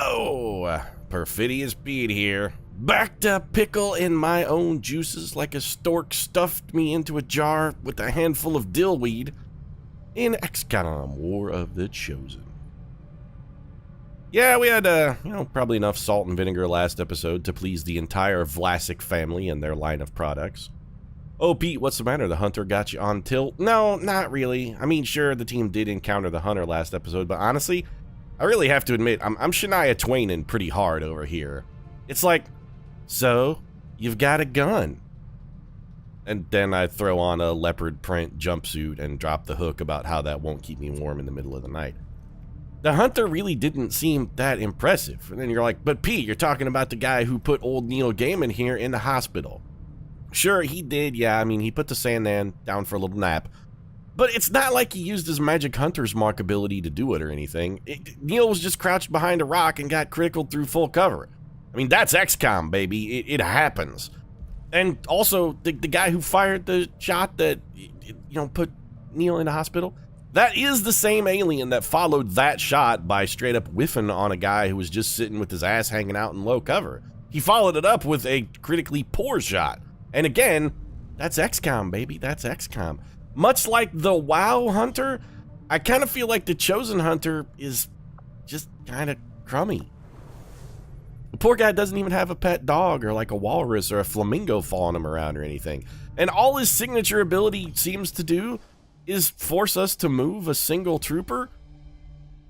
Yo! Perfidious Pete here. Back to pickle in my own juices like a stork stuffed me into a jar with a handful of dillweed in XCOM War of the Chosen. Yeah, we had, probably enough salt and vinegar last episode to please the entire Vlasic family and their line of products. Oh, Pete, what's the matter? The hunter got you on tilt? No, not really. I mean, sure, the team did encounter the hunter last episode, but honestly, I really have to admit, I'm Shania Twaining pretty hard over here. It's like, so, you've got a gun. And then I throw on a leopard print jumpsuit and drop the hook about how that won't keep me warm in the middle of the night. The hunter really didn't seem that impressive. And then you're like, but Pete, you're talking about the guy who put old Neil Gaiman here in the hospital. Sure, he did, yeah, I mean, he put the Sandman down for a little nap. But it's not like he used his magic hunter's mark ability to do it or anything. Neil was just crouched behind a rock and got critical through full cover. I mean, that's XCOM, baby. It happens. And also, the guy who fired the shot that, put Neil in the hospital, that is the same alien that followed that shot by straight up whiffing on a guy who was just sitting with his ass hanging out in low cover. He followed it up with a critically poor shot. And again, that's XCOM, baby. That's XCOM. Much like the WoW hunter, I kind of feel like the Chosen hunter is just kind of crummy. The poor guy doesn't even have a pet dog or like a walrus or a flamingo following him around or anything. And all his signature ability seems to do is force us to move a single trooper.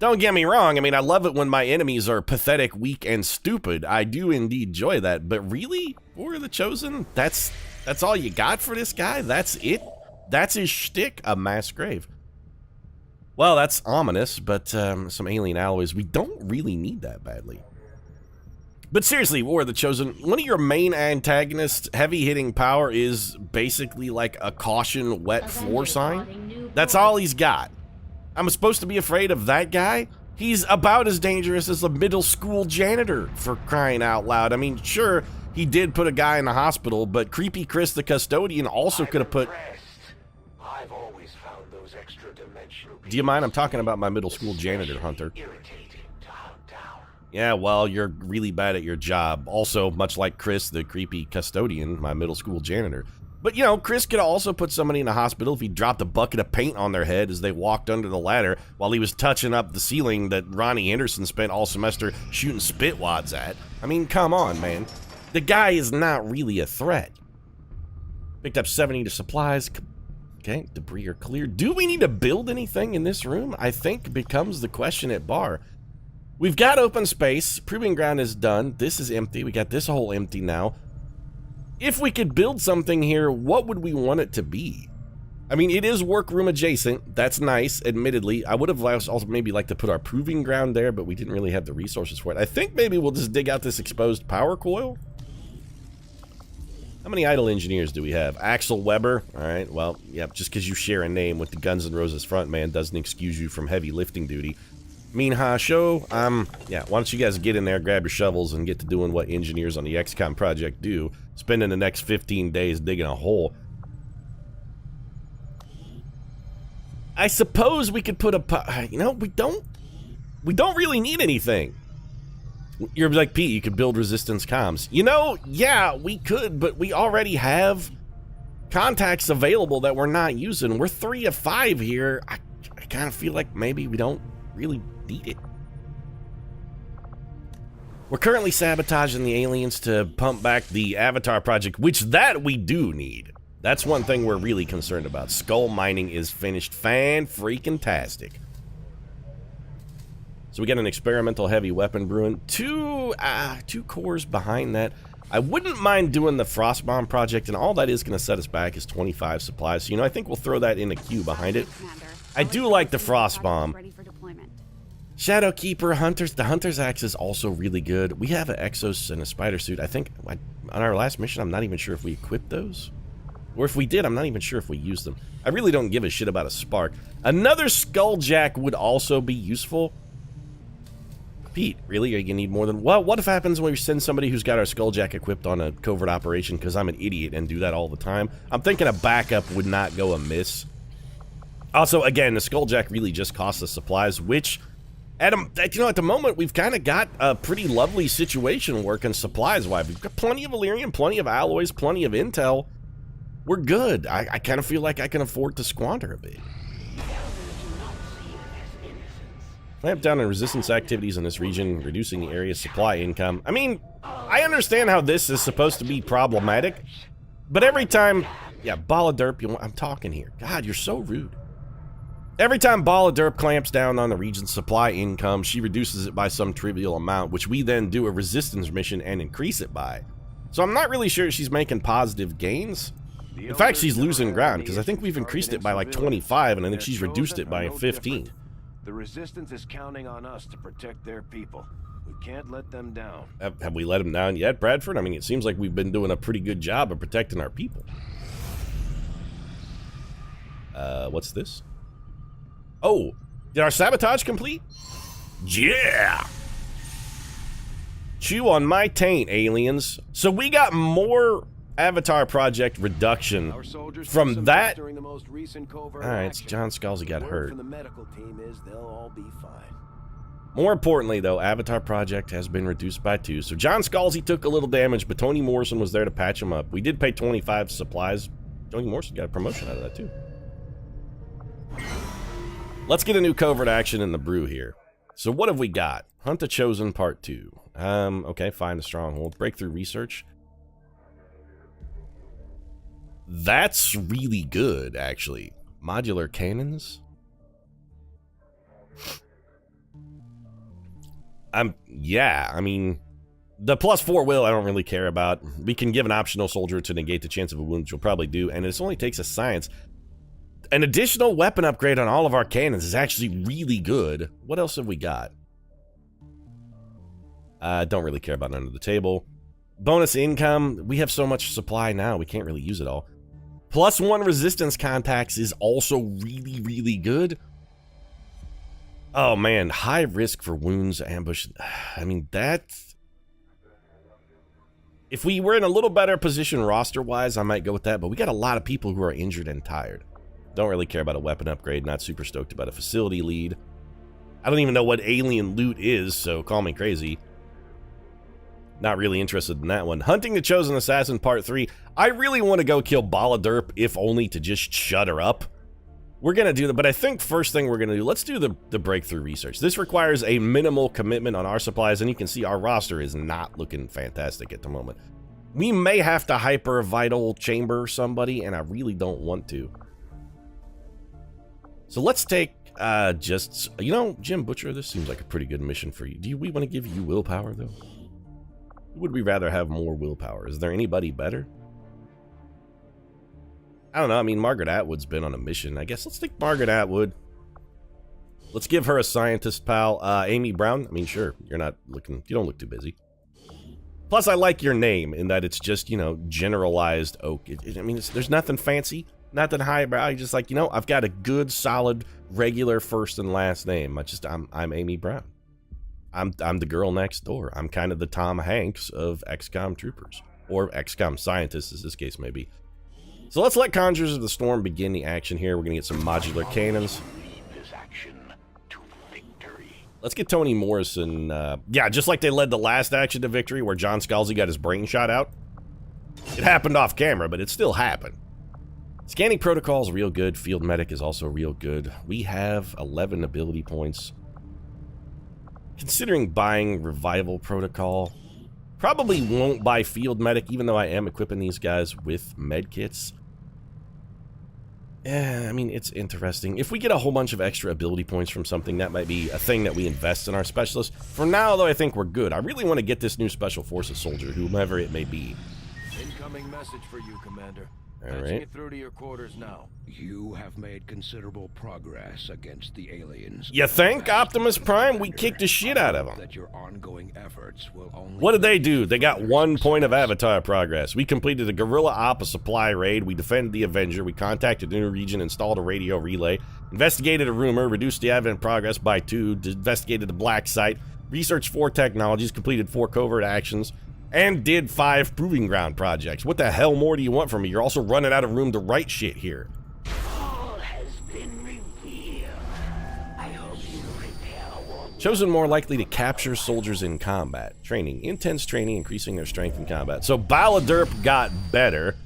Don't get me wrong, I mean, I love it when my enemies are pathetic, weak, and stupid. I do indeed enjoy that, but really? For the Chosen? That's all you got for this guy? That's it? That's his shtick? A mass grave. Well, that's ominous, but some alien alloys, we don't really need that badly. But seriously, War of the Chosen, one of your main antagonists' heavy-hitting power is basically like a caution wet floor sign. That's all he's got. I'm supposed to be afraid of that guy? He's about as dangerous as a middle school janitor, for crying out loud. I mean, sure, he did put a guy in the hospital, but Creepy Chris the custodian also could have put... I've always found those extra dimensional. Do you mind? I'm talking about my middle school janitor, Hunter. Yeah, well, you're really bad at your job. Also, much like Chris, the creepy custodian, my middle school janitor. But, Chris could also put somebody in the hospital if he dropped a bucket of paint on their head as they walked under the ladder while he was touching up the ceiling that Ronnie Anderson spent all semester shooting spit wads at. I mean, come on, man. The guy is not really a threat. Picked up 70 supplies. Okay, debris are clear. Do we need to build anything in this room? I think becomes the question at bar. We've got open space. Proving ground is done. This is empty. We got this hole empty now. If we could build something here, what would we want it to be? I mean, it is workroom adjacent. That's nice, admittedly. I would have also maybe liked to put our proving ground there, but we didn't really have the resources for it. I think maybe we'll just dig out this exposed power coil. How many idle engineers do we have? Axel Weber. All right, well, yep, just because you share a name with the Guns N' Roses frontman doesn't excuse you from heavy lifting duty. Minha Show, yeah, why don't you guys get in there, grab your shovels, and get to doing what engineers on the XCOM project do, spending the next 15 days digging a hole. I suppose we could put a, we don't really need anything. You're like, Pete, you could build resistance comms. Yeah, we could, but we already have contacts available that we're not using. We're 3 of 5 here. I kind of feel like maybe we don't really need it. We're currently sabotaging the aliens to pump back the Avatar project, which that we do need. That's one thing we're really concerned about. Skull mining is finished fan-freaking-tastic. So we got an experimental heavy weapon brewing. Two cores behind that. I wouldn't mind doing the Frost Bomb project, and all that is going to set us back is 25 supplies. So, I think we'll throw that in a queue behind it. I do like the Frost Bomb. Shadow Keeper, Hunters. The Hunter's Axe is also really good. We have an Exos and a Spider Suit. I think on our last mission, I'm not even sure if we equipped those. Or if we did, I'm not even sure if we used them. I really don't give a shit about a Spark. Another Skulljack would also be useful. Pete, really? Are you gonna need more than... Well, what if happens when we send somebody who's got our Skulljack equipped on a covert operation because I'm an idiot and do that all the time? I'm thinking a backup would not go amiss. Also, again, the Skulljack really just costs us supplies, which At the moment, we've kind of got a pretty lovely situation working supplies-wise. We've got plenty of Illyrium, plenty of alloys, plenty of intel. We're good. I kind of feel like I can afford to squander a bit. Clamp down on resistance activities in this region, reducing the area's supply income. I mean, I understand how this is supposed to be problematic, but every time... Yeah, Ball of Derp, I'm talking here. God, you're so rude. Every time Ball of Derp clamps down on the region's supply income, she reduces it by some trivial amount, which we then do a resistance mission and increase it by. So I'm not really sure she's making positive gains. In fact, she's losing ground, because I think we've increased it by like 25, and I think she's reduced it by 15. The resistance is counting on us to protect their people. We can't let them down. Have we let them down yet, Bradford? I mean, it seems like we've been doing a pretty good job of protecting our people. What's this? Oh, did our sabotage complete? Yeah! Chew on my taint, aliens. So we got more Avatar Project reduction from that. Alright, John Scalzi got hurt. More importantly, though, Avatar Project has been reduced by 2. So John Scalzi took a little damage, but Tony Morrison was there to patch him up. We did pay 25 supplies. Tony Morrison got a promotion out of that, too. Let's get a new covert action in the brew here. So what have we got? Hunt the Chosen Part 2. Okay, find a stronghold. Breakthrough research. That's really good, actually. Modular cannons. Yeah, I mean, the +4 will I don't really care about. We can give an optional soldier to negate the chance of a wound, which we'll probably do, and it only takes a science. An additional weapon upgrade on all of our cannons is actually really good. What else have we got? Don't really care about under the table. Bonus income. We have so much supply now, we can't really use it all. +1 resistance contacts is also really, really good. Oh man, high risk for wounds, ambush. I mean, that's... If we were in a little better position roster-wise, I might go with that, but we got a lot of people who are injured and tired. Don't really care about a weapon upgrade, not super stoked about a facility lead. I don't even know what alien loot is, so call me crazy. Not really interested in that one. Hunting the Chosen Assassin Part 3. I really want to go kill Bala Derp, if only to just shut her up. We're going to do that, but I think first thing we're going to do, let's do the breakthrough research. This requires a minimal commitment on our supplies, and you can see our roster is not looking fantastic at the moment. We may have to hyper vital chamber somebody, and I really don't want to. So let's take, you know, Jim Butcher, this seems like a pretty good mission for you. Do we want to give you willpower, though? Would we rather have more willpower? Is there anybody better? I don't know. I mean, Margaret Atwood's been on a mission. I guess let's take Margaret Atwood. Let's give her a scientist, pal. Amy Brown. I mean, sure. You're not looking... You don't look too busy. Plus, I like your name in that it's just, you know, generalized oak. I mean, there's nothing fancy. Nothing highbrow. You're just like, you know, I've got a good, solid, regular first and last name. I'm Amy Brown. I'm the girl next door. I'm kind of the Tom Hanks of XCOM troopers. Or XCOM scientists, as this case may be. So let's let Conjurers of the Storm begin the action here. We're going to get some modular cannons. Let's get Tony Morrison. Yeah, just like they led the last action to victory where John Scalzi got his brain shot out. It happened off camera, but it still happened. Scanning protocol is real good. Field medic is also real good. We have 11 ability points. Considering buying revival protocol, probably won't buy field medic, even though I am equipping these guys with medkits. Yeah, I mean, it's interesting. If we get a whole bunch of extra ability points from something, that might be a thing that we invest in our specialists. For now, though, I think we're good. I really want to get this new Special Forces soldier, whomever it may be. Incoming message for you, Commander. All right. It through to your quarters now. You have made considerable progress against the aliens. You think, Optimus Prime? We kicked the shit out of them. That your ongoing efforts will only... What did they do? They got 1 point of Avatar progress. We completed a Guerrilla Op supply raid. We defended the Avenger. We contacted the new region, installed a radio relay, investigated a rumor, reduced the Advent progress by 2, investigated the black site, researched 4 technologies, completed 4 covert actions, and did 5 proving ground projects. What the hell more do you want from me? You're also running out of room to write shit here. All has been revealed. I hope you prepare Chosen more likely to capture soldiers in combat. Training. Intense training, increasing their strength in combat. So Baladerp got better.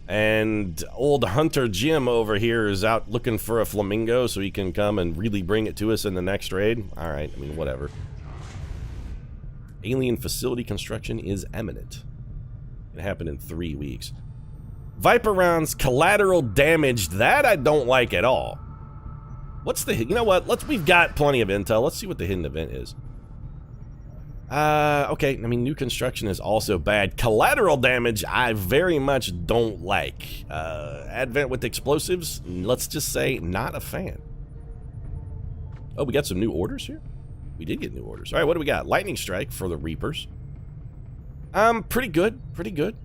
And old Hunter Jim over here is out looking for a flamingo so he can come and really bring it to us in the next raid. Alright, I mean, whatever. Alien facility construction is imminent. It happened in 3 weeks. Viper rounds, collateral damage. That I don't like at all. What's the... You know what? We've got plenty of intel. Let's see what the hidden event is. Okay, I mean, new construction is also bad. Collateral damage, I very much don't like. Advent with explosives, let's just say, not a fan. Oh, we got some new orders here? We did get new orders. All right, what do we got? Lightning Strike for the Reapers. Pretty good, pretty good.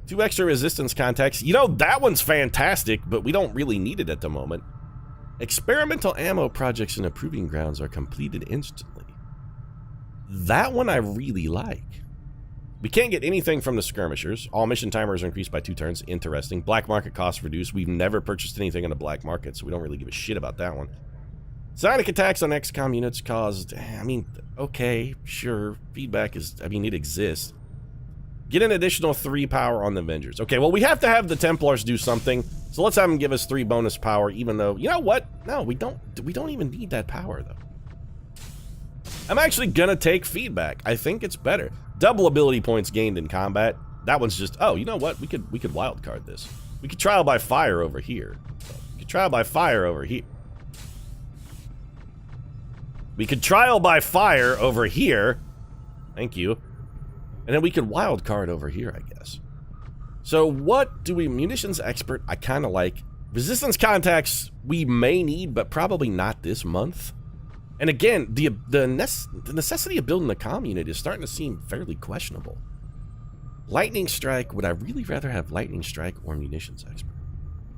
2 extra resistance contacts. You know, that one's fantastic, but we don't really need it at the moment. Experimental ammo projects and approving grounds are completed instantly. That one I really like. We can't get anything from the skirmishers. All mission timers are increased by 2 turns. Interesting. Black market costs reduced. We've never purchased anything on the black market, so we don't really give a shit about that one. Psionic attacks on XCOM units caused... I mean, okay, sure. Feedback is... I mean, it exists. Get an additional 3 power on the Avengers. Okay, well, we have to have the Templars do something, so let's have them give us 3 bonus power, even though... You know what? No, we don't even need that power, though. I'm actually gonna take feedback. I think it's better. Double ability points gained in combat. That one's just, oh, you know what? We could wild card this. We could trial by fire over here. We could trial by fire over here. We could trial by fire over here. Thank you. And then we could wild card over here, I guess. So what do we... Munitions expert, I kind of like. Resistance contacts, we may need, but probably not this month. And again, the necessity of building a comm unit is starting to seem fairly questionable. Lightning Strike, would I really rather have Lightning Strike or Munitions Expert?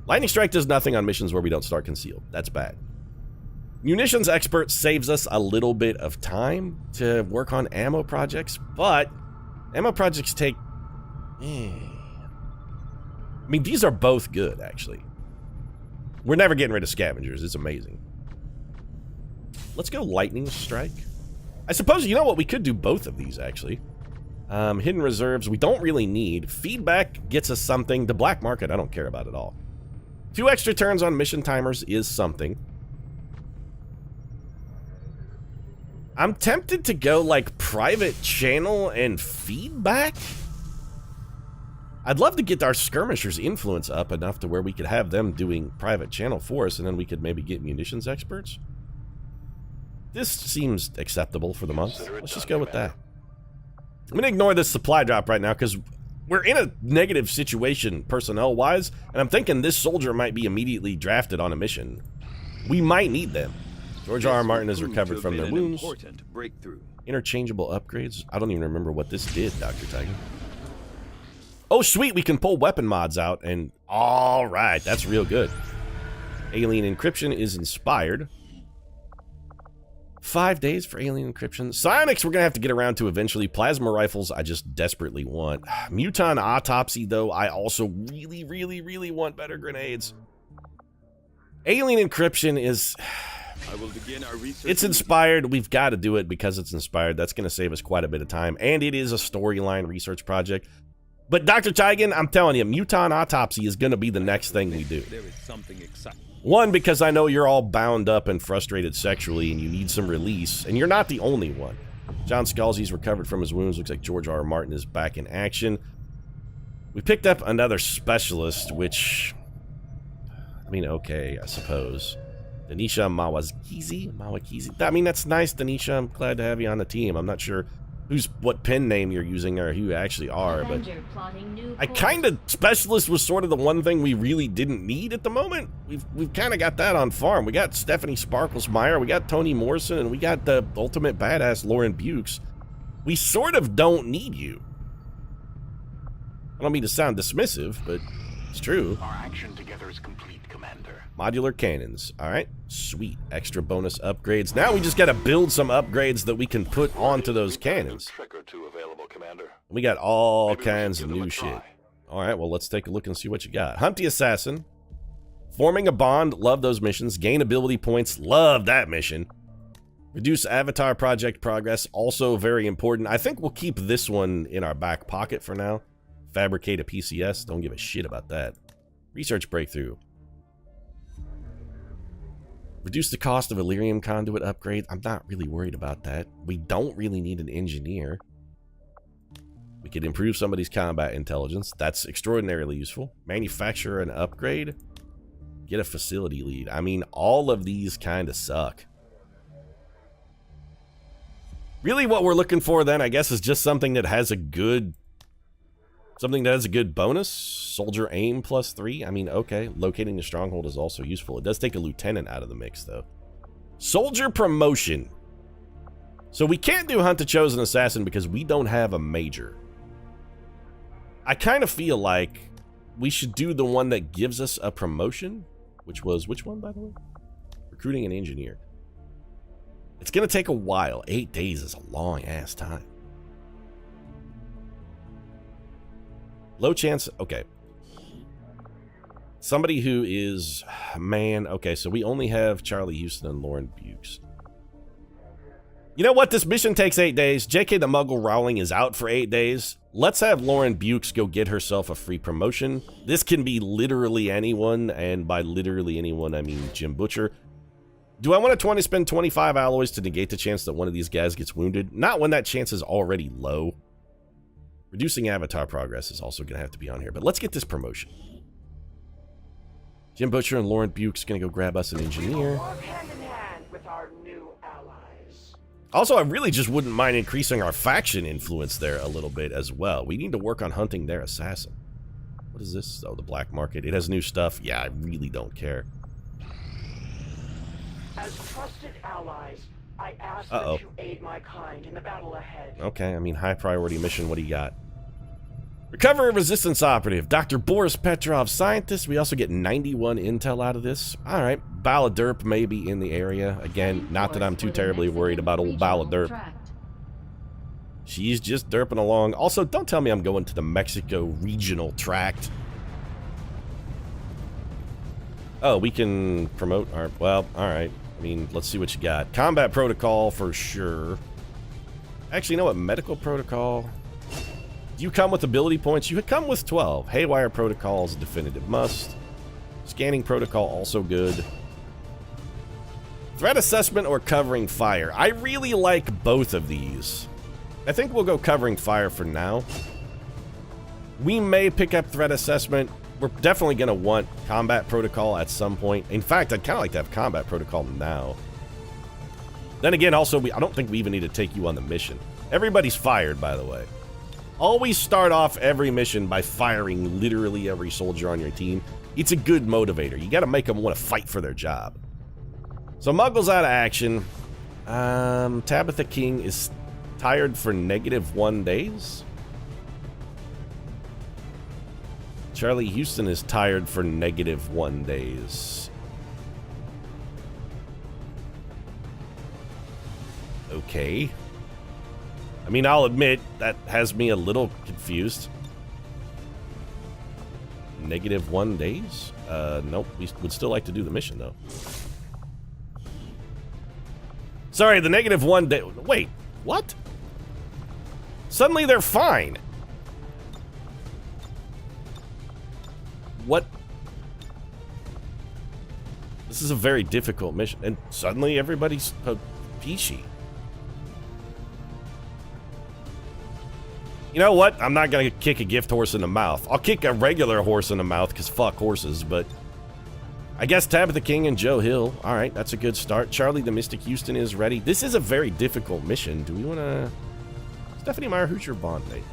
Lightning Strike does nothing on missions where we don't start concealed. That's bad. Munitions Expert saves us a little bit of time to work on ammo projects, but ammo projects take... I mean, these are both good, actually. We're never getting rid of scavengers. It's amazing. Let's go Lightning Strike. I suppose, you know what, we could do both of these, actually. Hidden reserves, we don't really need. Feedback gets us something. The black market, I don't care about at all. 2 extra turns on mission timers is something. I'm tempted to go, like, private channel and feedback. I'd love to get our skirmishers' influence up enough to where we could have them doing private channel for us, and then we could maybe get munitions experts. This seems acceptable for the month. Let's just go with that. I'm gonna ignore this supply drop right now because we're in a negative situation personnel-wise, and I'm thinking this soldier might be immediately drafted on a mission. We might need them. George R. R. Martin has recovered from their wounds. Interchangeable upgrades. I don't even remember what this did, Dr. Tiger. Oh, sweet, we can pull weapon mods out, and all right, that's real good. Alien encryption is inspired. 5 days for alien encryption. Psionics we're gonna have to get around to eventually. Plasma rifles I just desperately want. Muton autopsy though, I also really want better grenades. Alien encryption is... I will begin our research. It's inspired. We've got to do it because it's inspired. That's going to save us quite a bit of time. And it is a storyline research project. But Dr. Tigan, I'm telling you, Muton autopsy is going to be the next thing we do. There is something exciting. One, because I know you're all bound up and frustrated sexually and you need some release. And you're not the only one. John Scalzi's recovered from his wounds. Looks like George R. R. Martin is back in action. We picked up another specialist, which... I mean, okay, I suppose. Denisha Mawakizi. I mean, that's nice, Denisha. I'm glad to have you on the team. I'm not sure what pen name you're using or who you actually are, but I kind of... Specialist was sort of the one thing we really didn't need at the moment. We've kind of got that on farm. We got Stephanie Sparkles-Meyer, we got Toni Morrison, and we got the ultimate badass Lauren Bukes. We sort of don't need you. I don't mean to sound dismissive, but it's true. Our action together is complete, Commander. Modular cannons. Alright, sweet. Extra bonus upgrades. Now we just gotta build some upgrades that we can put onto those cannons. Trick or two available, Commander. We got all Maybe kinds of give them new a shit. try. Alright, well, let's take a look and see what you got. Hunt the Assassin. Forming a bond. Love those missions. Gain ability points. Love that mission. Reduce avatar project progress, also very important. I think we'll keep this one in our back pocket for now. Fabricate a PCS, don't give a shit about that. Research breakthrough. Reduce the cost of Illyrium conduit upgrade. I'm not really worried about that. We don't really need an engineer. We could improve somebody's combat intelligence. That's extraordinarily useful. Manufacture an upgrade. Get a facility lead. I mean, all of these kind of suck. Really what we're looking for then, I guess, is just something that has a good... Something that has a good bonus. Soldier aim +3. I mean, okay. Locating the stronghold is also useful. It does take a lieutenant out of the mix, though. Soldier promotion. So we can't do Hunt the Chosen Assassin because we don't have a major. I kind of feel like we should do the one that gives us a promotion. Which was, which one, by the way? Recruiting an engineer. It's going to take a while. 8 days is a long-ass time. Low chance, okay. Somebody who is, man, okay, so we only have Charlie Houston and Lauren Bukes. You know what? This mission takes 8 days. JK the Muggle Rowling is out for 8 days. Let's have Lauren Bukes go get herself a free promotion. This can be literally anyone, and by literally anyone, I mean Jim Butcher. Do I want to spend 25 alloys to negate the chance that one of these guys gets wounded? Not when that chance is already low. Reducing avatar progress is also going to have to be on here, but let's get this promotion. Jim Butcher and Lauren Buke's going to go grab us an engineer. Hand in hand with our new allies. Also, I really just wouldn't mind increasing our faction influence there a little bit as well. We need to work on hunting their assassin. What is this? Oh, the black market. It has new stuff. Yeah, I really don't care. As trusted allies, I ask that you aid my kind in the battle ahead. Okay, I mean, high priority mission. What do you got? Recover a resistance operative. Dr. Boris Petrov, scientist. We also get 91 intel out of this. Alright, Baladerp may be in the area. Again, not that I'm too terribly worried about old Baladerp. She's just derping along. Also, don't tell me I'm going to the Mexico regional tract. Oh, we can promote our... Well, alright. I mean, let's see what you got. Combat protocol for sure. Actually, you know what? Medical protocol... Do you come with ability points? You come with 12. Haywire protocol is a definitive must. Scanning protocol also good. Threat assessment or covering fire. I really like both of these. I think we'll go covering fire for now. We may pick up threat assessment. We're definitely going to want combat protocol at some point. In fact, I'd kind of like to have combat protocol now. Then again, also, I don't think we even need to take you on the mission. Everybody's fired, by the way. Always start off every mission by firing literally every soldier on your team. It's a good motivator. You got to make them want to fight for their job. So Muggle's out of action. Tabitha King is tired for -1 days. Charlie Houston is tired for -1 days. Okay. I mean, I'll admit, that has me a little confused. -1 days? Nope. We would still like to do the mission, though. Sorry, the -1 day... Wait, what? Suddenly they're fine. What? This is a very difficult mission, and suddenly everybody's peachy. You know what? I'm not going to kick a gift horse in the mouth. I'll kick a regular horse in the mouth, because fuck horses, but... I guess Tabitha King and Joe Hill. Alright, that's a good start. Charlie the Mystic Houston is ready. This is a very difficult mission. Do we want to... Stephanie Meyer, who's your bond mate?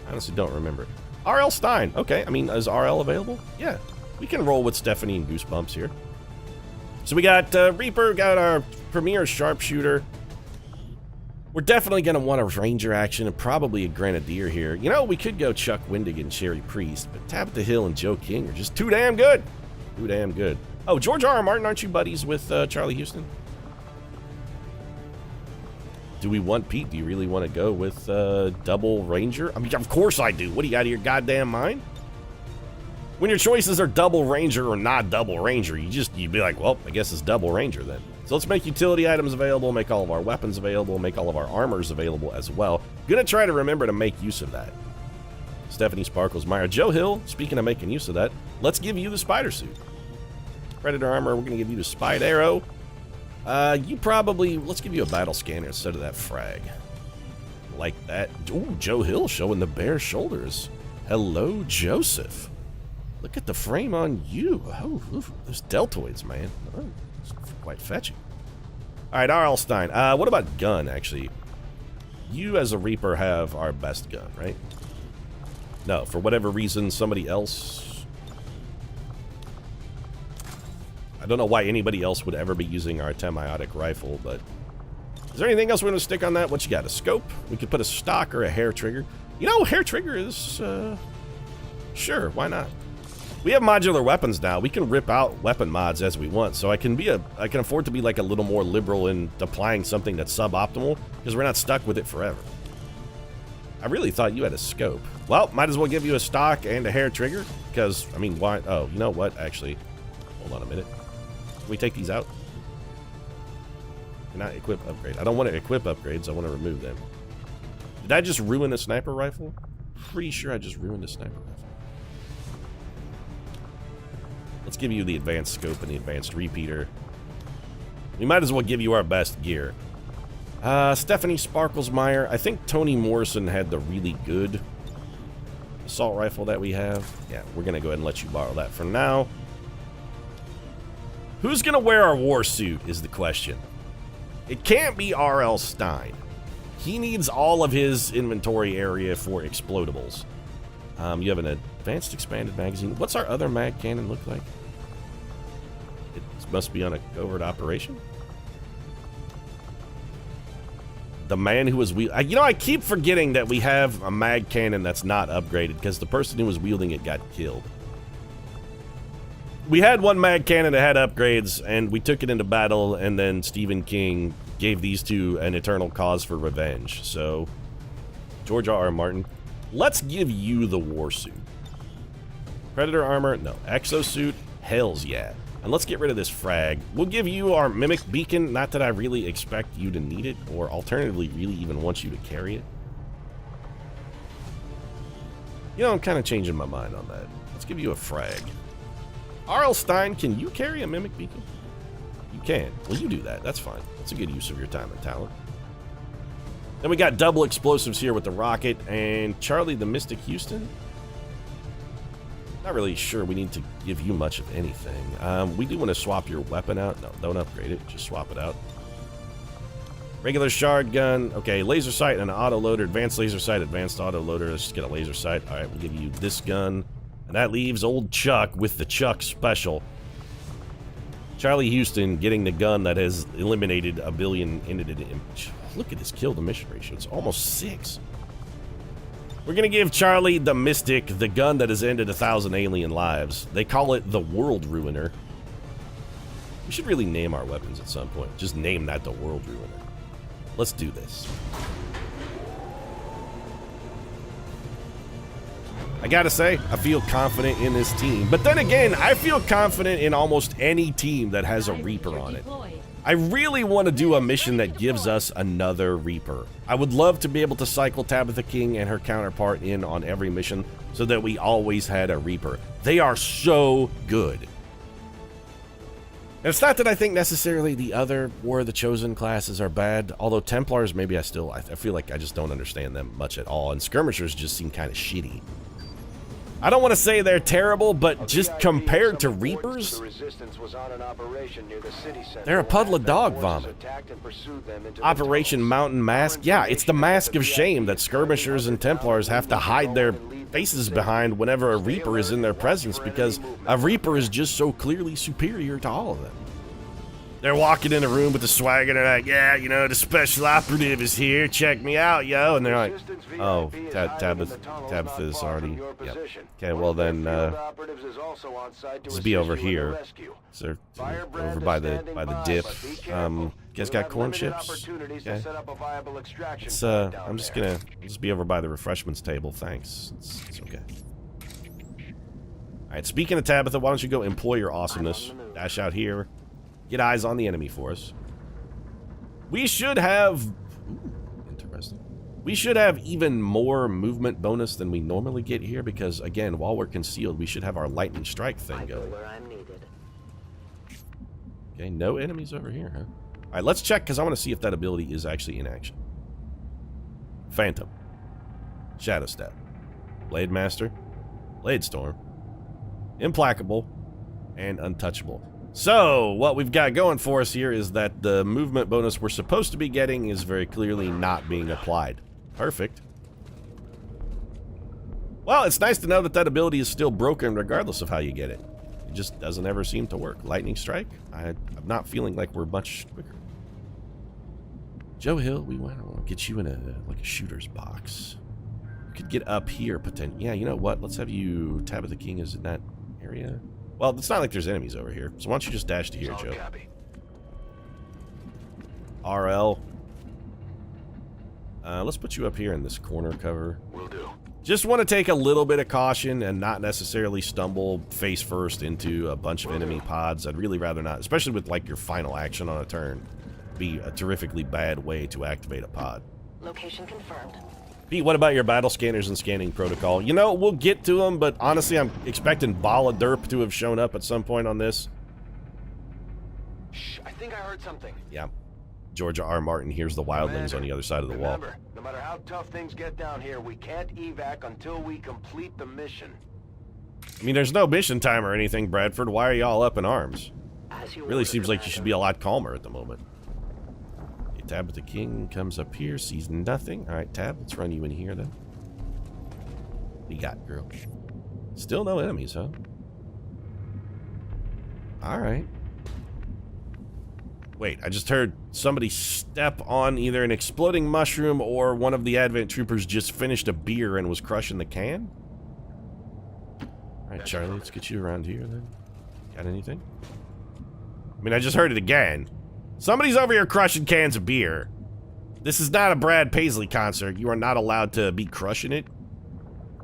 I honestly don't remember. RL Stein. Okay, I mean, is RL available? Yeah. We can roll with Stephanie and Goosebumps here. So we got Reaper, got our Premier Sharpshooter. We're definitely going to want a Ranger action and probably a Grenadier here. You know, we could go Chuck Wendig and Sherry Priest, but Tabitha Hill and Joe King are just too damn good. Too damn good. Oh, George R.R. Martin, aren't you buddies with Charlie Houston? Do we want Pete? Do you really want to go with double Ranger? I mean, of course I do. What do you got of your goddamn mind? When your choices are double Ranger or not double Ranger, you'd be like, well, I guess it's double Ranger then. So let's make utility items available, make all of our weapons available, make all of our armors available as well. Gonna try to remember to make use of that. Stephanie Sparkles Meyer. Joe Hill, speaking of making use of that, let's give you the spider suit. Predator armor, we're gonna give you the Spide Arrow. Let's give you a battle scanner instead of that frag. Like that. Ooh, Joe Hill showing the bare shoulders. Hello, Joseph. Look at the frame on you. Oh, those deltoids, man. Oh, it's quite fetching. All right, R.L. Stein. What about gun, actually? You, as a Reaper, have our best gun, right? No, for whatever reason, somebody else... I don't know why anybody else would ever be using our Temiotic rifle, but... Is there anything else we're going to stick on that? What you got? A scope? We could put a stock or a hair trigger. You know, hair trigger is... Sure, why not? We have modular weapons now. We can rip out weapon mods as we want, so I can afford to be like a little more liberal in applying something that's suboptimal, because we're not stuck with it forever. I really thought you had a scope. Well, might as well give you a stock and a hair trigger, because, I mean, why? Oh, you know what, actually, hold on a minute. Can we take these out? Can I equip upgrade? I don't want to equip upgrades, I want to remove them. Did I just ruin a sniper rifle? Pretty sure I just ruined a sniper rifle. Let's give you the advanced scope and the advanced repeater. We might as well give you our best gear. Stephanie Sparklesmeyer. I think Tony Morrison had the really good assault rifle that we have. Yeah, we're going to go ahead and let you borrow that for now. Who's going to wear our war suit is the question. It can't be R.L. Stein. He needs all of his inventory area for explodables. You have an advanced expanded magazine. What's our other mag cannon look like? It must be on a covert operation. The man who was wielding... You know, I keep forgetting that we have a mag cannon that's not upgraded because the person who was wielding it got killed. We had one mag cannon that had upgrades, and we took it into battle, and then Stephen King gave these two an eternal cause for revenge. So, George R.R. Martin, let's give you the war suit. Predator armor? No. Exosuit? Hells yeah. And let's get rid of this frag. We'll give you our Mimic Beacon. Not that I really expect you to need it, or alternatively really even want you to carry it. You know, I'm kind of changing my mind on that. Let's give you a frag. R.L. Stein, can you carry a Mimic Beacon? You can. Well, you do that. That's fine. That's a good use of your time and talent. Then we got double explosives here with the rocket, and Charlie the Mystic Houston. Not really sure we need to give you much of anything. We do want to swap your weapon out. No, don't upgrade it. Just swap it out. Regular shard gun. Okay, laser sight and an auto loader. Advanced laser sight, advanced auto loader. Let's just get a laser sight. All right, we'll give you this gun. And that leaves old Chuck with the Chuck Special. Charlie Houston getting the gun that has eliminated a billion entity. Look at his kill to mission ratio. It's almost 6. We're going to give Charlie the Mystic the gun that has ended 1,000 alien lives. They call it the World Ruiner. We should really name our weapons at some point. Just name that the World Ruiner. Let's do this. I gotta say, I feel confident in this team. But then again, I feel confident in almost any team that has a Reaper on it. I really want to do a mission that gives us another Reaper. I would love to be able to cycle Tabitha King and her counterpart in on every mission so that we always had a Reaper. They are so good. And it's not that I think necessarily the other War of the Chosen classes are bad, although Templars, maybe I feel like I just don't understand them much at all, and Skirmishers just seem kind of shitty. I don't want to say they're terrible, but just compared to Reapers, they're a puddle of dog vomit. Operation Mountain Mask? Yeah, it's the mask of shame that Skirmishers and Templars have to hide their faces behind whenever a Reaper is in their presence, because a Reaper is just so clearly superior to all of them. They're walking in a room with the swagger, they're like, yeah, you know, the special operative is here, check me out, yo. And they're like, oh, Tabitha's already, yep. Okay, well then, just be over here. So, over by the dip. You guys got corn chips? Okay. I'm just gonna be over by the refreshments table, thanks. It's okay. Alright, speaking of Tabitha, why don't you go employ your awesomeness. Dash out here. Get eyes on the enemy for us. We should have... Ooh, interesting. We should have even more movement bonus than we normally get here because, again, while we're concealed, we should have our lightning strike thing going. Where I'm needed. Okay, no enemies over here, huh? All right, let's check because I want to see if that ability is actually in action. Phantom. Shadow Step. Blade Master. Blade Storm. Implacable. And Untouchable. So, what we've got going for us here is that the movement bonus we're supposed to be getting is very clearly not being applied. Perfect. Well, it's nice to know that that ability is still broken regardless of how you get it. It just doesn't ever seem to work. Lightning Strike? I'm not feeling like we're much quicker. Joe Hill, we want to get you in a shooter's box. You could get up here, potentially. Yeah, you know what? Let's have you... Tabitha King is in that area. Well, it's not like there's enemies over here. So why don't you just dash to here, Joe? RL. Let's put you up here in this corner cover. Will do. Just want to take a little bit of caution and not necessarily stumble face first into a bunch of enemy pods. I'd really rather not, especially with like your final action on a turn. Be a terrifically bad way to activate a pod. Location confirmed. Pete, what about your battle scanners and scanning protocol? You know, we'll get to them, but honestly, I'm expecting Bala Derp to have shown up at some point on this. Shh, I think I heard something. Yeah. Georgia R. Martin hears the wildlings on the other side of the wall. Remember, no matter how tough things get down here, we can't evac until we complete the mission. I mean, there's no mission time or anything, Bradford. Why are y'all up in arms? Really seems like you should be a lot calmer at the moment. Tabitha King comes up here, sees nothing. All right, Tab, let's run you in here then. What you got, girl? Still no enemies, huh? All right. Wait, I just heard somebody step on either an exploding mushroom or one of the Advent troopers just finished a beer and was crushing the can. All right, Charlie, let's get you around here then. Got anything? I mean, I just heard it again. Somebody's over here crushing cans of beer. This is not a Brad Paisley concert. You are not allowed to be crushing it.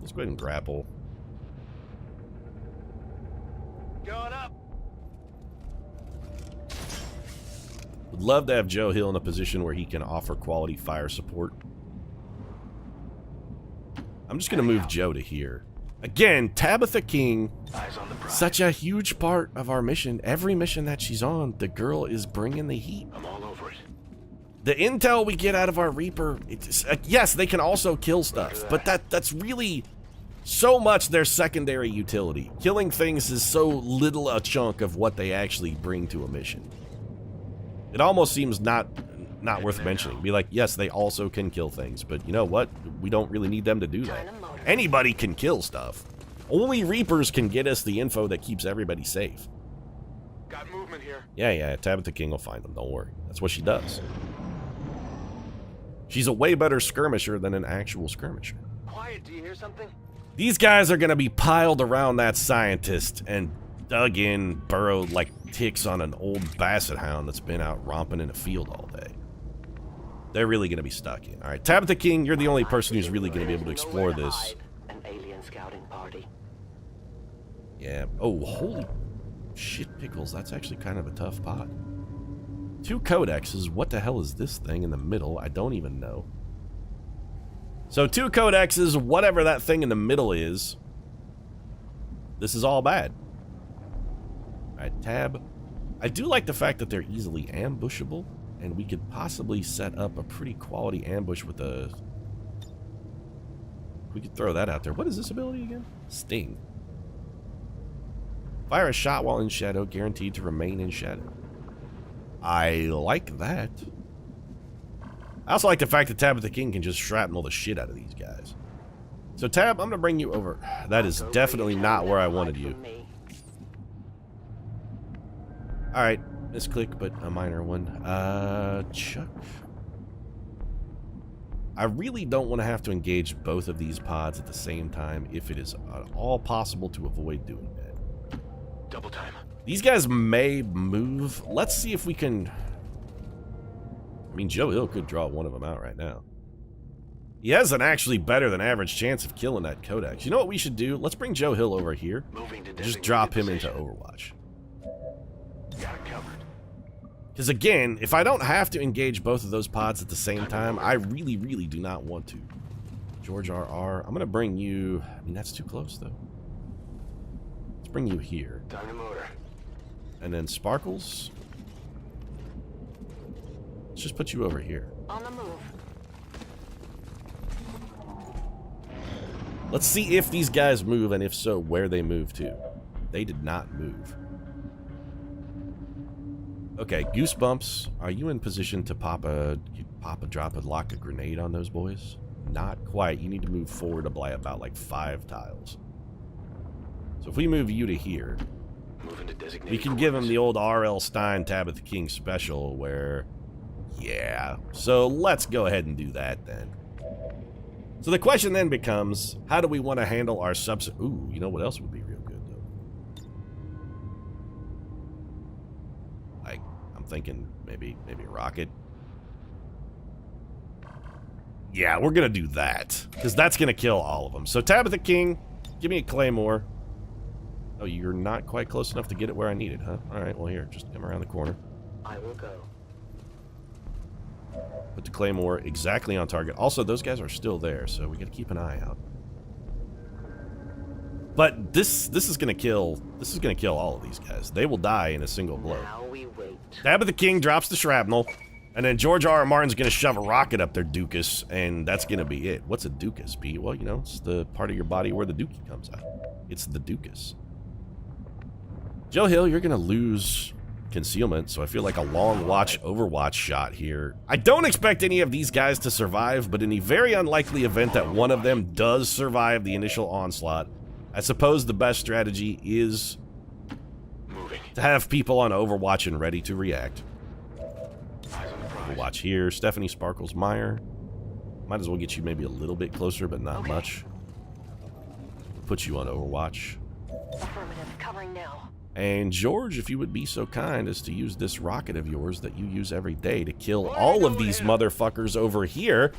Let's go ahead and grapple. Going up. Would love to have Joe Hill in a position where he can offer quality fire support. I'm just going to move Joe to here. Again, Tabitha King, such a huge part of our mission. Every mission that she's on, the girl is bringing the heat. I'm all over it. The intel we get out of our Reaper, it's, yes, they can also kill stuff, but that's really so much their secondary utility. Killing things is so little a chunk of what they actually bring to a mission. It almost seems not worth mentioning. Be like, yes, they also can kill things, but you know what? We don't really need them to do that. Anybody can kill stuff. Only Reapers can get us the info that keeps everybody safe. Got movement here. Yeah, Tabitha King will find them, don't worry. That's what she does. She's a way better skirmisher than an actual skirmisher. Quiet, do you hear something? These guys are gonna be piled around that scientist and dug in, burrowed like ticks on an old basset hound that's been out romping in a field all day. They're really going to be stuck in. All right, Tabitha King, you're the only person who's really going to be able to explore this. An alien scouting party. Yeah. Oh, holy shit pickles. That's actually kind of a tough pod. 2 codexes. What the hell is this thing in the middle? I don't even know. So 2 codexes, whatever that thing in the middle is. This is all bad. All right, Tab. I do like the fact that they're easily ambushable. And we could possibly set up a pretty quality ambush with a... We could throw that out there. What is this ability again? Sting. Fire a shot while in shadow, guaranteed to remain in shadow. I like that. I also like the fact that Tabitha King can just shrapnel the shit out of these guys. So Tab, I'm going to bring you over. That is definitely not where I wanted you. Alright. Misclick, but a minor one. Chuck. I really don't want to have to engage both of these pods at the same time if it is at all possible to avoid doing that. Double time. These guys may move. Let's see if we can... I mean, Joe Hill could draw one of them out right now. He has an actually better than average chance of killing that Codex. You know what we should do? Let's bring Joe Hill over here. Just drop him into Overwatch. Got it covered. Because again, if I don't have to engage both of those pods at the same time, I really, really do not want to. George RR, I'm going to bring you... I mean, that's too close, though. Let's bring you here. Time to motor. And then Sparkles. Let's just put you over here. On the move. Let's see if these guys move, and if so, where they move to. They did not move. Okay, Goosebumps, are you in position to pop a drop a lock a grenade on those boys? Not quite. You need to move forward by about like 5 tiles. So if we move you to here, we can give him the old R.L. Stine Tabitha King special where, yeah. So let's go ahead and do that then. So the question then becomes, how do we want to handle our subs? Ooh, you know what else would be real good though? Like, I'm thinking maybe a rocket. Yeah, we're gonna do that because that's gonna kill all of them. So Tabitha King, give me a claymore. Oh, you're not quite close enough to get it where I need it, huh? All right, well here, just come around the corner. I will go. Put the claymore exactly on target. Also, those guys are still there, so we gotta keep an eye out. But this is gonna kill all of these guys. They will die in a single blow. Now we wait. Tabitha King drops the shrapnel, and then George R.R. Martin's gonna shove a rocket up their Dukas, and that's gonna be it. What's a Dukas, Pete? Well, you know, it's the part of your body where the dookie comes out. It's the Dukas. Joe Hill, you're gonna lose concealment, so I feel like a long watch overwatch shot here. I don't expect any of these guys to survive, but in the very unlikely event that one of them does survive the initial onslaught, I suppose the best strategy is to have people on overwatch and ready to react. Overwatch here. Stephanie Sparkles Meyer. Might as well get you maybe a little bit closer, but not much. Put you on overwatch. Affirmative. Covering now. And George, if you would be so kind as to use this rocket of yours that you use every day to kill all of these motherfuckers over here.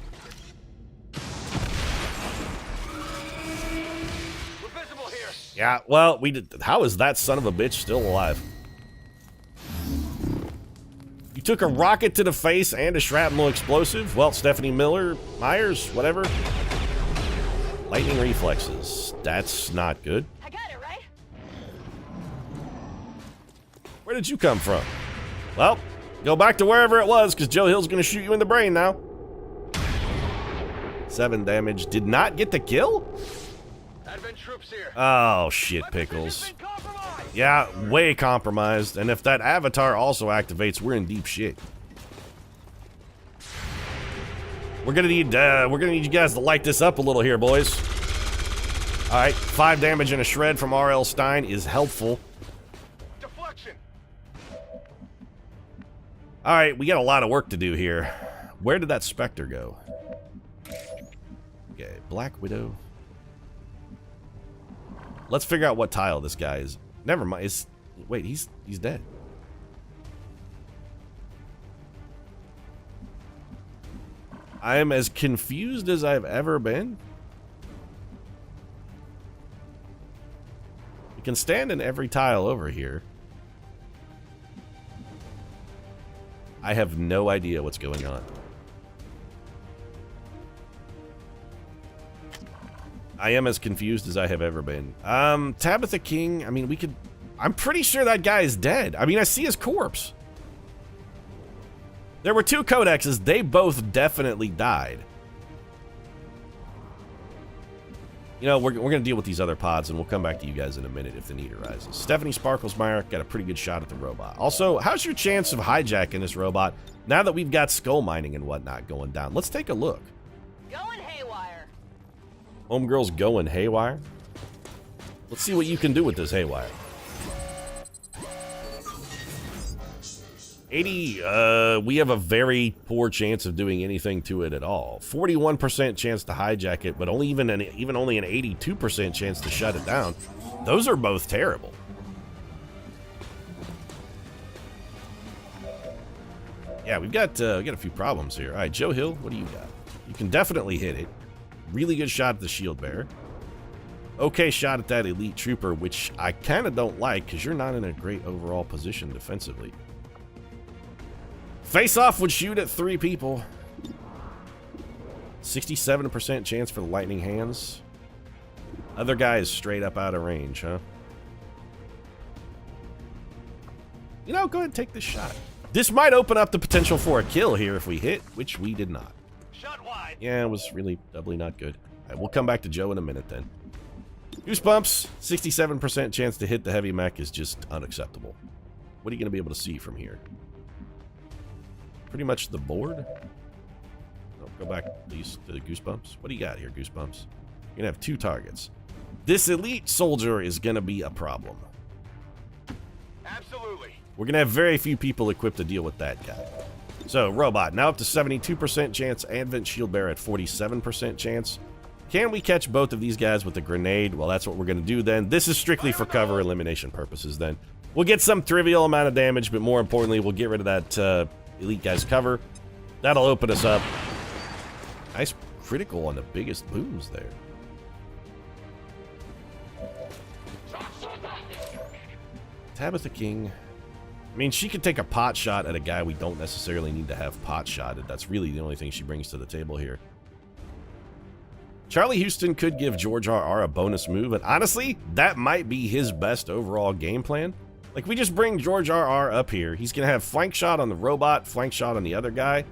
Yeah, well, we did. How is that son of a bitch still alive? You took a rocket to the face and a shrapnel explosive? Well, Stephanie Myers, whatever. Lightning reflexes. That's not good. I got it, right? Where did you come from? Well, go back to wherever it was, because Joe Hill's going to shoot you in the brain now. 7 damage. Did not get the kill? Advent troops here. Oh, shit, pickles. Yeah, way compromised. And if that avatar also activates, we're in deep shit. We're gonna need you guys to light this up a little here, boys. All right, 5 damage and a shred from R.L. Stine is helpful. Deflection. All right, we got a lot of work to do here. Where did that Spectre go? Okay, Black Widow. Let's figure out what tile this guy is. Never mind. Wait, he's dead. I am as confused as I've ever been. You can stand in every tile over here. I have no idea what's going on. I am as confused as I have ever been. Tabitha King, I mean, we could... I'm pretty sure that guy is dead. I mean, I see his corpse. There were 2 codexes. They both definitely died. You know, we're going to deal with these other pods, and we'll come back to you guys in a minute if the need arises. Stephanie Sparklesmeyer got a pretty good shot at the robot. Also, how's your chance of hijacking this robot now that we've got skull mining and whatnot going down? Let's take a look. Going haywire. Homegirl's going haywire. Let's see what you can do with this haywire. 80, we have a very poor chance of doing anything to it at all. 41% chance to hijack it, but only an 82% chance to shut it down. Those are both terrible. Yeah, we got a few problems here. All right, Joe Hill, what do you got? You can definitely hit it. Really good shot at the shield bearer. Okay shot at that elite trooper, which I kind of don't like because you're not in a great overall position defensively. Face Off would shoot at 3 people. 67% chance for the lightning hands. Other guy is straight up out of range, huh? You know, go ahead and take this shot. This might open up the potential for a kill here if we hit, which we did not. Shot wide. Yeah, it was really doubly not good. All right, we'll come back to Joe in a minute then. Goosebumps, 67% chance to hit the heavy mech is just unacceptable. What are you going to be able to see from here? Pretty much the board. Oh, go back please to the Goosebumps. What do you got here, Goosebumps? You're going to have 2 targets. This elite soldier is going to be a problem. Absolutely. We're going to have very few people equipped to deal with that guy. So, robot, now up to 72% chance. Advent shield bearer at 47% chance. Can we catch both of these guys with a grenade? Well, that's what we're going to do then. This is strictly for cover elimination purposes then. We'll get some trivial amount of damage, but more importantly, we'll get rid of that elite guy's cover. That'll open us up. Nice critical on the biggest booms there. Tabitha King. I mean, she could take a pot shot at a guy we don't necessarily need to have pot shotted. That's really the only thing she brings to the table here. Charlie Houston could give George R.R. a bonus move, and honestly, that might be his best overall game plan. Like, we just bring George R.R. up here. He's going to have flank shot on the robot, flank shot on the other guy.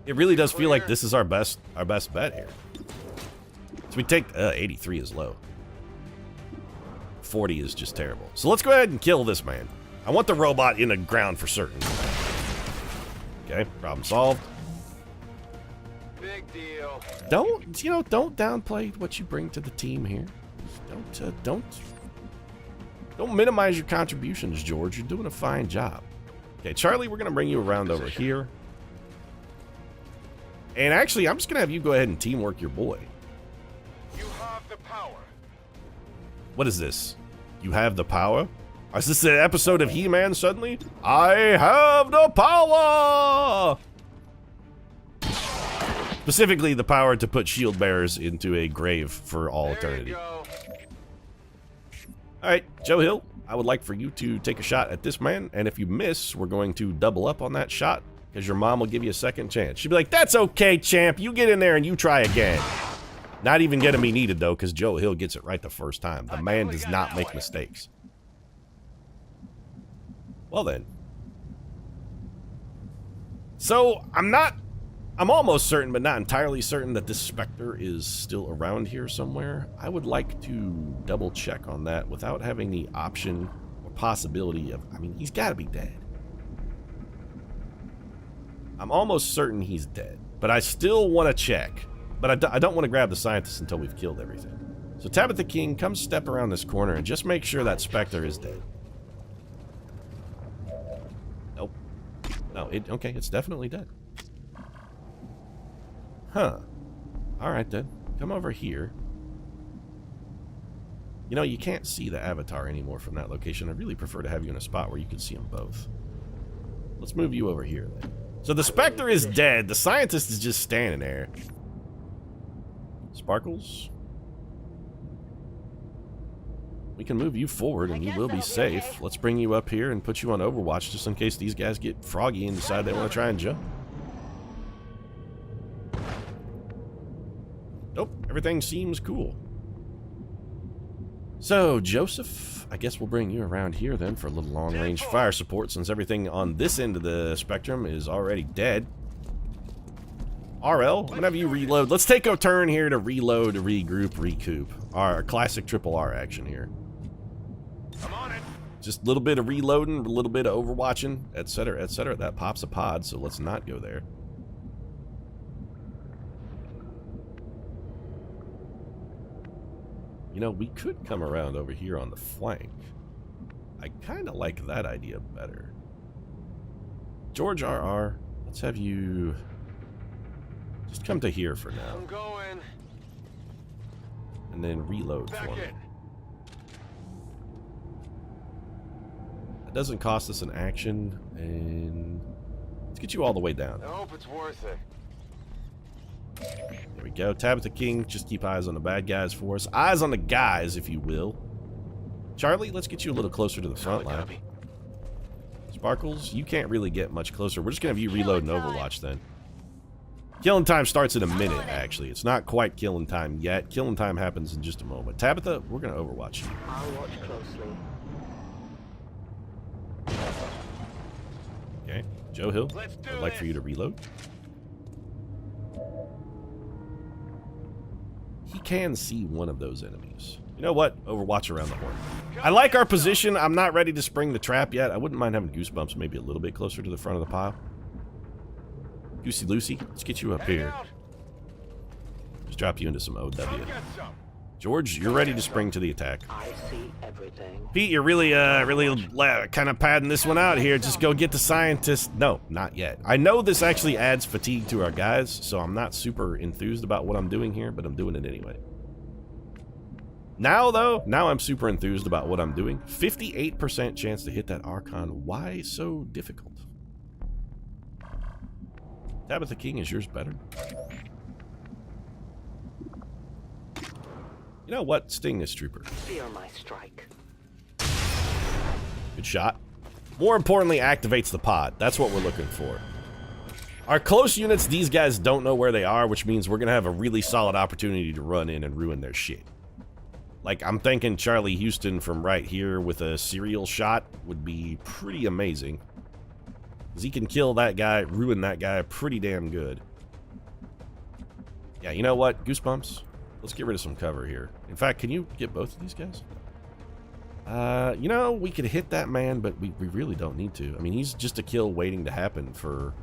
It really does feel like this is our best bet here. So we take 83 is low. 40 is just terrible. So let's go ahead and kill this man. I want the robot in the ground for certain. Okay, problem solved. Big deal. Don't downplay what you bring to the team here. Don't minimize your contributions, George. You're doing a fine job. Okay, Charlie, we're going to bring you around over here. And actually, I'm just going to have you go ahead and teamwork your boy. You have the power. What is this? You have the power? Is this an episode of He-Man suddenly? I have the power! Specifically, the power to put shield bearers into a grave for all eternity. Alright, Joe Hill, I would like for you to take a shot at this man, and if you miss, we're going to double up on that shot, because your mom will give you a second chance. She'll be like, that's okay, champ, you get in there and you try again. Not even gonna be needed, though, because Joe Hill gets it right the first time. The man does not make mistakes. Well then. So, I'm almost certain, but not entirely certain, that this Spectre is still around here somewhere. I would like to double check on that without having the option or possibility of, I mean, he's gotta be dead. I'm almost certain he's dead, but I still want to check. But I don't want to grab the scientist until we've killed everything. So Tabitha King, come step around this corner and just make sure that Spectre is dead. Nope. No, okay, it's definitely dead. Huh. Alright then. Come over here. You know, you can't see the avatar anymore from that location. I really prefer to have you in a spot where you can see them both. Let's move you over here then. So the Spectre is dead. The scientist is just standing there. Sparkles? We can move you forward and you will be safe. Let's bring you up here and put you on Overwatch just in case these guys get froggy and decide they want to try and jump. Nope, everything seems cool. So, Joseph, I guess we'll bring you around here then for a little long-range fire support since everything on this end of the spectrum is already dead. RL, whenever you reload, let's take a turn here to reload, regroup, recoup. Our classic triple R action here. I'm on it. Just a little bit of reloading, a little bit of overwatching, etc., etc. That pops a pod, so let's not go there. You know, we could come around over here on the flank. I kind of like that idea better. George RR, let's have you just come to here for now. I'm going. And then reload Back for me. in. That doesn't cost us an action, and let's get you all the way down. I hope it's worth it. There we go. Tabitha King, just keep eyes on the bad guys for us. Eyes on the guys, if you will. Charlie, let's get you a little closer to the front line. Let's Sparkles, you can't really get much closer. We're just going to have you reload in Overwatch then. Killing time starts in a minute, actually. It's not quite killing time yet. Killing time happens in just a moment. Tabitha, we're going to Overwatch you. I'll watch closely. Okay. Joe Hill, I'd like for you to reload. He can see one of those enemies. You know what? Overwatch around the horn. I like our position. I'm not ready to spring the trap yet. I wouldn't mind having goosebumps maybe a little bit closer to the front of the pile. Goosey Lucy, let's get you up here. Just drop you into some OW. George, you're ready to spring to the attack. I see everything. Pete, you're really kind of padding this one out here. Just go get the scientist. No, not yet. I know this actually adds fatigue to our guys, so I'm not super enthused about what I'm doing here, but I'm doing it anyway. Now, though, now I'm super enthused about what I'm doing. 58% chance to hit that Archon. Why so difficult? Tabitha King, is yours better? You know what? Sting this trooper. Fear my strike. Good shot. More importantly, activates the pod. That's what we're looking for. Our close units, these guys don't know where they are, which means we're going to have a really solid opportunity to run in and ruin their shit. Like, I'm thinking Charlie Houston from right here with a serial shot would be pretty amazing. Because he can kill that guy, ruin that guy pretty damn good. Yeah, you know what? Goosebumps. Let's get rid of some cover here. In fact, can you get both of these guys? You know, we could hit that man, but we really don't need to. I mean, he's just a kill waiting to happen for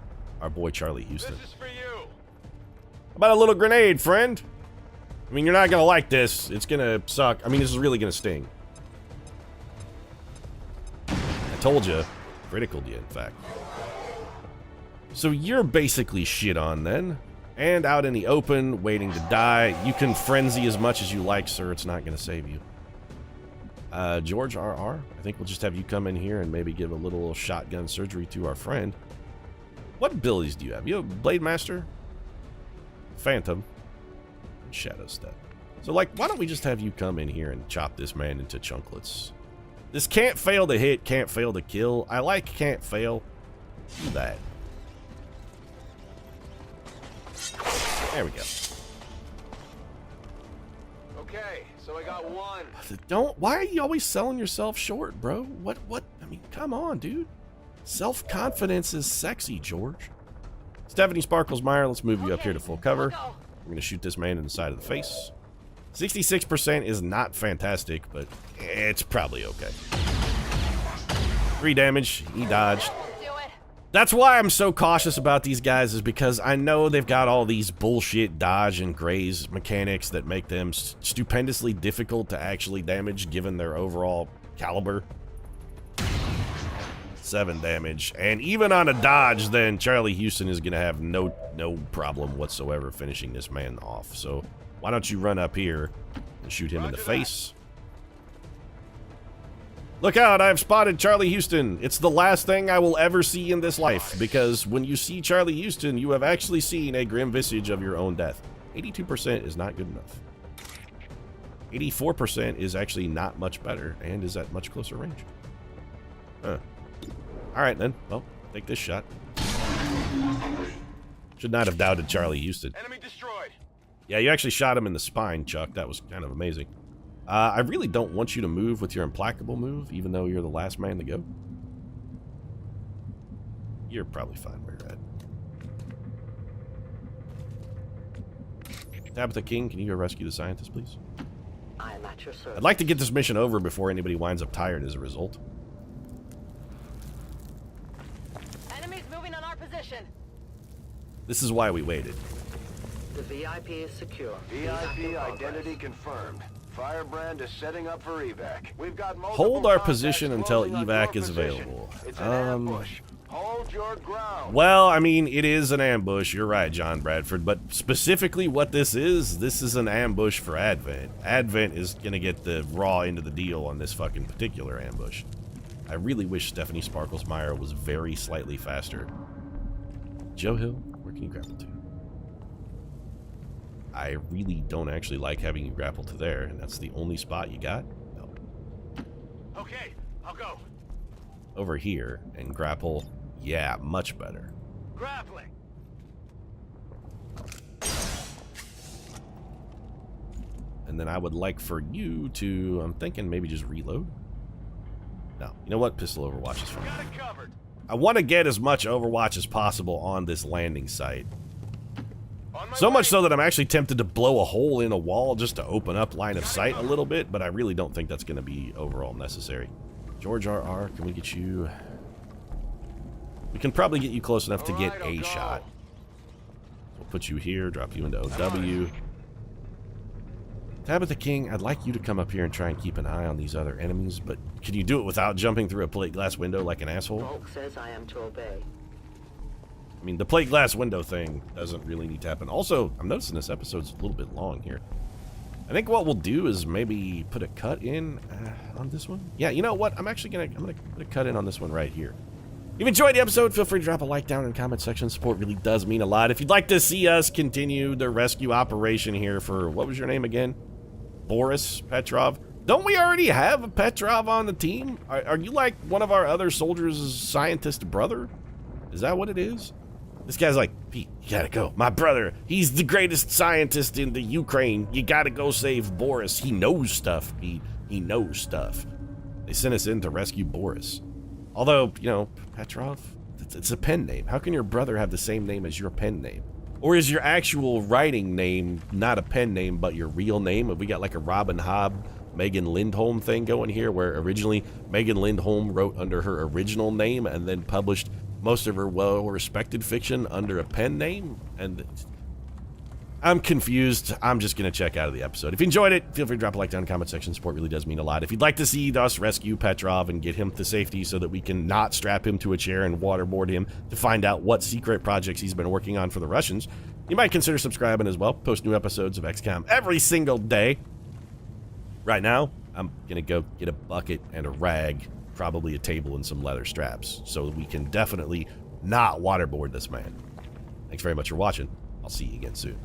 our boy Charlie Houston. This is for you. How about a little grenade, friend? I mean, you're not gonna like this. It's gonna suck. I mean, this is really gonna sting. I told you. Criticaled you, in fact. So you're basically shit on then. And out in the open, waiting to die. You can frenzy as much as you like, sir. It's not gonna save you. George RR, I think we'll just have you come in here and maybe give a little shotgun surgery to our friend. What abilities do you have? You have Blade Master, Phantom, and Shadow Step. So, like, why don't we just have you come in here and chop this man into chunklets? This can't fail to hit, can't fail to kill. I like can't fail. Do that. There we go. Okay, so I got one. Why are you always selling yourself short, bro? What, I mean, come on, dude. Self-confidence is sexy, George. Stephanie Sparkles Meyer, let's move you up here to full cover. We're going to shoot this man in the side of the face. 66% is not fantastic, but it's probably okay. 3 damage. He dodged. That's why I'm so cautious about these guys, is because I know they've got all these bullshit dodge and graze mechanics that make them stupendously difficult to actually damage given their overall caliber. 7 damage. And even on a dodge, then Charlie Houston is going to have no problem whatsoever finishing this man off. So why don't you run up here and shoot him in the face? Look out, I've spotted Charlie Houston. It's the last thing I will ever see in this life, because when you see Charlie Houston, you have actually seen a grim visage of your own death. 82% is not good enough. 84% is actually not much better, and is at much closer range. Huh. Alright then, well, take this shot. Should not have doubted Charlie Houston. Enemy destroyed. Yeah, you actually shot him in the spine, Chuck. That was kind of amazing. I really don't want you to move with your implacable move, even though you're the last man to go. You're probably fine where you're at. Tabitha King, can you go rescue the scientist, please? I am at your service. I'd like to get this mission over before anybody winds up tired as a result. Enemies moving on our position. This is why we waited. The VIP is secure. VIP identity confirmed. Firebrand is setting up for evac. We've got Hold our position until evac is available. It's an ambush. Hold your ground. Well, I mean, it is an ambush. You're right, John Bradford. But specifically what this is an ambush for Advent. Advent is going to get the raw end of the deal on this fucking particular ambush. I really wish Stephanie Sparkles Meyer was very slightly faster. Joe Hill, where can you grapple to? I really don't actually like having you grapple to there, and that's the only spot you got? No. Okay, I'll go. over here and grapple. Yeah, much better. Grappling. And then I would like for you to, I'm thinking maybe just reload. No, you know what? Pistol Overwatch is fine. Got it covered. I want to get as much Overwatch as possible on this landing site. On my So way. much so that I'm actually tempted to blow a hole in a wall just to open up line of sight a little bit, but I really don't think that's going to be overall necessary. George RR, can we get you... We can probably get you close enough to get a shot. We'll put you here, drop you into OW. Tabitha King, I'd like you to come up here and try and keep an eye on these other enemies, but can you do it without jumping through a plate glass window like an asshole? Volk says I am to obey. I mean, the plate glass window thing doesn't really need to happen. Also, I'm noticing this episode's a little bit long here. I think what we'll do is maybe put a cut in on this one. Yeah, you know what? I'm gonna put a cut in on this one right here. If you enjoyed the episode, feel free to drop a like down in the comment section. Support really does mean a lot. If you'd like to see us continue the rescue operation here for, what was your name again? Boris Petrov? Don't we already have a Petrov on the team? Are you like one of our other soldiers' scientist brother? Is that what it is? This guy's like, Pete, you gotta go. My brother, he's the greatest scientist in the Ukraine. You gotta go save Boris. He knows stuff, Pete. He knows stuff. They sent us in to rescue Boris. Although, you know, Petrov, it's a pen name. How can your brother have the same name as your pen name? Or is your actual writing name not a pen name, but your real name? Have we got like a Robin Hobb, Megan Lindholm thing going here, where originally Megan Lindholm wrote under her original name and then published most of her well-respected fiction under a pen name? And I'm confused. I'm just going to check out of the episode. If you enjoyed it, feel free to drop a like down in the comment section. Support really does mean a lot. If you'd like to see us rescue Petrov and get him to safety so that we can not strap him to a chair and waterboard him to find out what secret projects he's been working on for the Russians, you might consider subscribing as well. Post new episodes of XCOM every single day. Right now, I'm going to go get a bucket and a rag, probably a table and some leather straps, so that we can definitely not waterboard this man. Thanks very much for watching. I'll see you again soon.